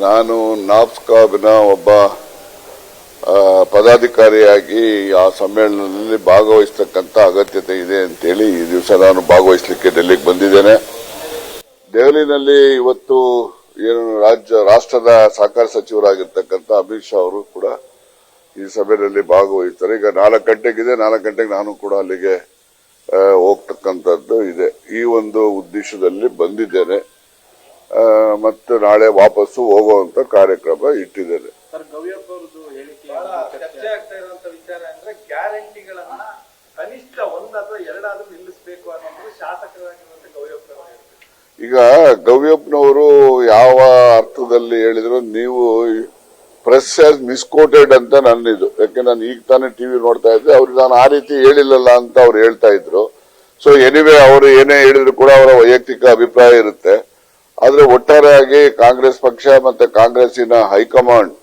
ನಾನು ನಾಪ್ಸ್ಕಾಬ್ನ ಒಬ್ಬ ಪದಾಧಿಕಾರಿಯಾಗಿ ಆ ಸಮ್ಮೇಳನದಲ್ಲಿ ಭಾಗವಹಿಸತಕ್ಕಂತ ಅಗತ್ಯತೆ ಇದೆ ಅಂತೇಳಿ ಈ ದಿವಸ ನಾನು ಭಾಗವಹಿಸಲಿಕ್ಕೆ ಡೆಲ್ಲಿಗೆ ಬಂದಿದ್ದೇನೆ. ದೆಹಲಿನಲ್ಲಿ ಇವತ್ತು ಏನು ರಾಷ್ಟ್ರದ ಸಹಕಾರ ಸಚಿವರಾಗಿರ್ತಕ್ಕಂಥ ಅಮಿತ್ ಶಾ ಅವರು ಕೂಡ ಈ ಸಭೆಯಲ್ಲಿ ಭಾಗವಹಿಸ್ತಾರೆ. ಈಗ 4 ಗಂಟೆಗಿದೆ, 4 ಗಂಟೆಗೆ ನಾನು ಕೂಡ ಅಲ್ಲಿಗೆ ಹೋಗ್ತಕ್ಕಂಥದ್ದು ಇದೆ. ಈ ಒಂದು ಉದ್ದೇಶದಲ್ಲಿ ಬಂದಿದ್ದೇನೆ. ಮತ್ತೆ ನಾಳೆ ವಾಪಸ್ಸು ಹೋಗುವಂತ ಕಾರ್ಯಕ್ರಮ ಇಟ್ಟಿದ್ದೇನೆ. ಚರ್ಚೆ ಆಗ್ತಾ ಇರುವಂತ ವಿಚಾರ ಅಂದ್ರೆ ಗ್ಯಾರಂಟಿಗಳನ್ನ ಕನಿಷ್ಠ 1 ಅಥವಾ 2 ಆದ್ರೂ ನಿಲ್ಲಿಸಬೇಕು ಅನ್ನೋದು ಶಾಸಕರಾಗಿರುವಂತ ಗೌರಿಯಪ್ಪನವರು. ಈಗ ಗೌರಿಯಪ್ಪನವರು ಯಾವ ಅರ್ಥದಲ್ಲಿ ಹೇಳಿದ್ರು, ನೀವು ಪ್ರೆಸ್ ಹ್ಯಾಸ್ ಮಿಸ್ಕೋಟೆಡ್ ಅಂತ ನನ್ನಿದು. ಯಾಕೆ ನಾನು ಈಗ ತಾನೇ ಟಿವಿ ನೋಡ್ತಾ ಇದ್ದೆ, ಅವ್ರಿಗೆ ನಾನು ಆ ರೀತಿ ಹೇಳಿಲ್ಲಲ್ಲ ಅಂತ ಅವ್ರು ಹೇಳ್ತಾ ಇದ್ರು. ಸೊ ಎನಿವೆ ಅವರು ಏನೇ ಹೇಳಿದ್ರು ಕೂಡ ಅವರ ವೈಯಕ್ತಿಕ ಅಭಿಪ್ರಾಯ ಇರುತ್ತೆ. ಆದ್ರೆ ಒಟ್ಟಾರೆಯಾಗಿ ಕಾಂಗ್ರೆಸ್ ಪಕ್ಷ ಮತ್ತೆ ಕಾಂಗ್ರೆಸ್ಸಿನ ಹೈಕಮಾಂಡ್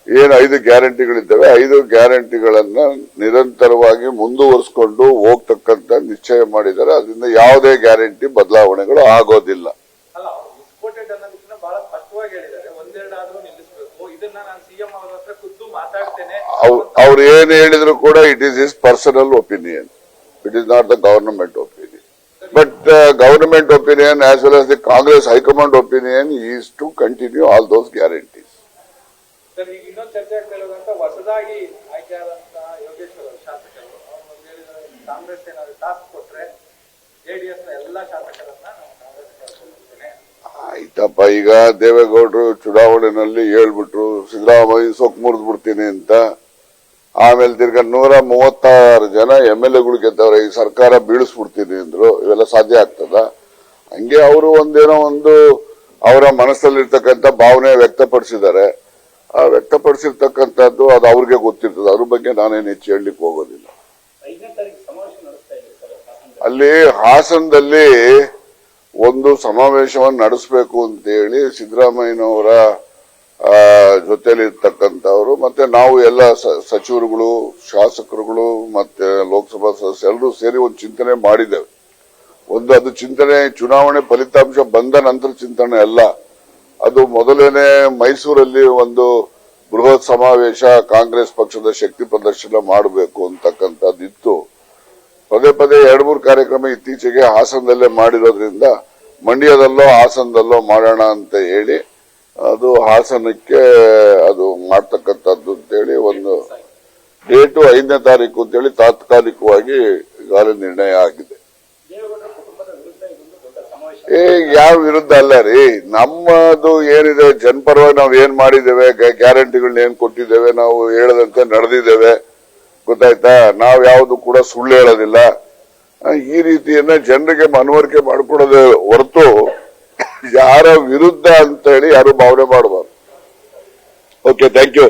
ಏನು 5 ಗ್ಯಾರಂಟಿಗಳಿದ್ದಾವೆ, 5 ಗ್ಯಾರಂಟಿಗಳನ್ನ ನಿರಂತರವಾಗಿ ಮುಂದುವರಿಸಿಕೊಂಡು ಹೋಗ್ತಕ್ಕಂತ ನಿಶ್ಚಯ ಮಾಡಿದ್ದಾರೆ. ಅದರಿಂದ ಯಾವುದೇ ಗ್ಯಾರಂಟಿ ಬದಲಾವಣೆಗಳು ಆಗೋದಿಲ್ಲ. ಅವ್ರು ಏನ್ ಹೇಳಿದ್ರು ಕೂಡ it is his personal opinion, it is not the government opinion. But the government opinion as well as the Congress High Command opinion is to continue all those guarantees. Sir, ಇನ್ನೊಂದು ಚರ್ಚೆ ಆಗ್ತಾ ಇರೋದಂತ ಹೊಸದಾಗಿ ಆಯ್ಕೆಯಾದಂತಹ ಯೋಗೇಶ್ವರ ಶಾಸಕರು ಕಾಂಗ್ರೆಸ್ ಏನಾದ್ರು ಟಾಸ್ಕ್ ಕೊಟ್ರೆ JDS ನ ಎಲ್ಲಾ ಶಾಸಕರನ್ನ ಆಯ್ತಪ್ಪ. ಈಗ ದೇವೇಗೌಡರು ಚುನಾವಣೆಯಲ್ಲಿ ಹೇಳ್ಬಿಟ್ರು ಸಿದ್ದರಾಮಯ್ಯ ಸೊಕ್ಕು ಮುರಿದು ಬಿಡ್ತೀನಿ ಅಂತ. ಆಮೇಲೆ ತಿರ್ಗಾ 136 ಜನ MLA ಗೆದ್ದವ್ರೆ, ಈ ಸರ್ಕಾರ ಬೀಳಿಸ್ಬಿಡ್ತೀನಿ ಅಂದ್ರು. ಇವೆಲ್ಲ ಸಾಧ್ಯ ಆಗ್ತದ? ಹಂಗೆ ಅವರು ಒಂದೇನೋ ಒಂದು ಅವರ ಮನಸ್ಸಲ್ಲಿರ್ತಕ್ಕಂಥ ಭಾವನೆ ವ್ಯಕ್ತಪಡಿಸಿದ್ದಾರೆ. ಆ ವ್ಯಕ್ತಪಡಿಸಿರ್ತಕ್ಕಂಥದ್ದು ಅದು ಅವ್ರಿಗೆ ಗೊತ್ತಿರ್ತದೆ. ಅದ್ರ ಬಗ್ಗೆ ನಾನೇನು ಹೆಚ್ಚು ಹೇಳಲಿಕ್ಕೆ ಹೋಗೋದಿಲ್ಲ. ಅಲ್ಲಿ ಹಾಸನದಲ್ಲಿ ಒಂದು ಸಮಾವೇಶವನ್ನು ನಡೆಸಬೇಕು ಅಂತ ಹೇಳಿ ಸಿದ್ದರಾಮಯ್ಯನವರ ಜೊತೆಲಿರ್ತಕ್ಕಂಥವ್ರು ಮತ್ತೆ ನಾವು ಎಲ್ಲ ಸಚಿವರುಗಳು, ಶಾಸಕರುಗಳು ಮತ್ತೆ ಲೋಕಸಭಾ ಸದಸ್ಯರು ಎಲ್ಲರೂ ಸೇರಿ ಒಂದು ಚಿಂತನೆ ಮಾಡಿದ್ದೇವೆ. ಅದು ಚಿಂತನೆ ಚುನಾವಣೆ ಫಲಿತಾಂಶ ಬಂದ ನಂತರ ಚಿಂತನೆ ಅಲ್ಲ. ಅದು ಮೊದಲೇನೆ ಮೈಸೂರಲ್ಲಿ ಒಂದು ಬೃಹತ್ ಸಮಾವೇಶ ಕಾಂಗ್ರೆಸ್ ಪಕ್ಷದ ಶಕ್ತಿ ಪ್ರದರ್ಶನ ಮಾಡಬೇಕು ಅಂತಕ್ಕಂಥದ್ದಿತ್ತು. ಪದೇ 2-3 ಕಾರ್ಯಕ್ರಮ ಇತ್ತೀಚೆಗೆ ಹಾಸನದಲ್ಲೇ ಮಾಡಿರೋದ್ರಿಂದ ಮಂಡ್ಯದಲ್ಲೋ ಹಾಸನದಲ್ಲೋ ಮಾಡೋಣ ಅಂತ ಹೇಳಿ ಅದು ಹಾಸನಕ್ಕೆ ಅದು ಮಾಡ್ತಕ್ಕಂಥದ್ದು ಅಂತೇಳಿ ಒಂದು ಡೇಟು 5ನೇ ತಾರೀಕು ಅಂತೇಳಿ ತಾತ್ಕಾಲಿಕವಾಗಿ ಈಗಾಗಲೇ ನಿರ್ಣಯ ಆಗಿದೆ. ಯಾವ ವಿರುದ್ಧ ಅಲ್ಲ ರೀ, ನಮ್ಮದು ಏನಿದೆ ಜನಪರವಾಗಿ ನಾವು ಏನ್ ಮಾಡಿದ್ದೇವೆ, ಗ್ಯಾರಂಟಿಗಳನ್ನ ಏನ್ ಕೊಟ್ಟಿದ್ದೇವೆ, ನಾವು ಹೇಳದಂತೆ ನಡೆದಿದ್ದೇವೆ. ಗೊತ್ತಾಯ್ತಾ? ನಾವ್ ಯಾವುದು ಕೂಡ ಸುಳ್ಳು ಹೇಳೋದಿಲ್ಲ. ಈ ರೀತಿಯನ್ನ ಜನರಿಗೆ ಮನವರಿಕೆ ಮಾಡಿಕೊಡೋದೇ ಹೊರತು ಯಾರ ವಿರುದ್ಧ ಅಂತ ಹೇಳಿ ಯಾರು ಭಾವನೆ ಮಾಡಬಾರ್ದು. Okay, thank you.